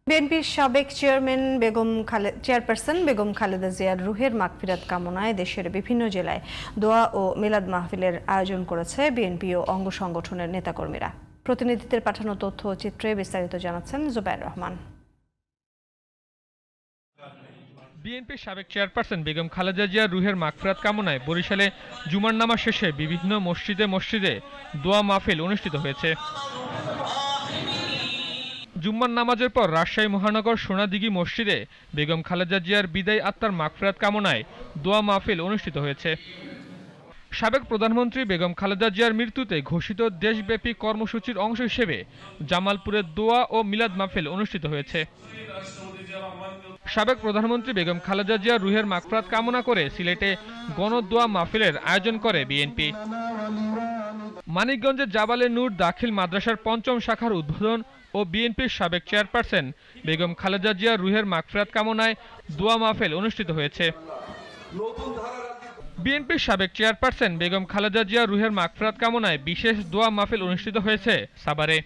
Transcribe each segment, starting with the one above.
বিএনপির সাবেক চেয়ারপারসন বেগম খালেদা জিয়ার রুহের মাগফিরাত কামনায় দেশের বিভিন্ন জেলায় দোয়া ও মিলাদ মাহফিলের আয়োজন করেছে বিএনপি ও অঙ্গ সংগঠনের নেতাকর্মীরা। প্রতিনিধিদের পাঠানো তথ্য ও চিত্রে বিস্তারিত জানাচ্ছেন জুবায়ের রহমান। বিএনপির সাবেক চেয়ারপারসন বেগম খালেদা জিয়ার রুহের মাগফিরাত কামনায় বরিশালে জুমার নামাজ শেষে বিভিন্ন মসজিদে দোয়া মাহফিল অনুষ্ঠিত হয়েছে। জুম্মার নামাজের পর রাজশাহী মহানগর সোনাদিঘি মসজিদে বেগম খালেদা জিয়ার বিদায়ী আত্মার মাগফিরাত কামনায় দোয়া মাহফিল অনুষ্ঠিত হয়েছে। সাবেক প্রধানমন্ত্রী বেগম খালেদা জিয়ার মৃত্যুতে ঘোষিত দেশব্যাপী কর্মসূচির অংশ হিসেবে জামালপুরে দোয়া ও মিলাদ মাহফিল অনুষ্ঠিত হয়েছে। সাবেক প্রধানমন্ত্রী বেগম খালেদা জিয়ার রুহের মাগফিরাত কামনা করে সিলেটে গণদোয়া মাহফিলের আয়োজন করে বিএনপি। মানিকগঞ্জের জাবালে নূর দাখিল মাদ্রাসার ৫ম শাখার উদ্বোধন ও বিএনপির সাবেক চেয়ারপারসন বেগম খালেদা জিয়ার রুহের মাগফিরাত কামনায় দোয়া মাহফিল অনুষ্ঠিত হয়েছে। বিএনপির সাবেক চেয়ারপারসন বেগম খালেদা জিয়ার রুহের মাগফিরাত কামনায় বিশেষ দোয়া মাহফিল অনুষ্ঠিত হয়েছে সাভারে।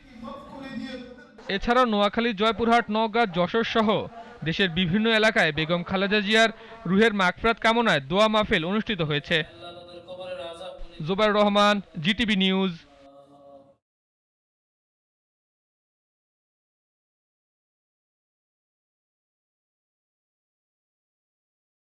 এছাড়াও নোয়াখালী, জয়পুরহাট, নওগাঁ, যশোর সহ দেশের বিভিন্ন এলাকায় বেগম খালেদা জিয়ার রুহের মাগফিরাত কামনায় দোয়া মাহফিল অনুষ্ঠিত হয়েছে। Jubayer Rahman, GTV news.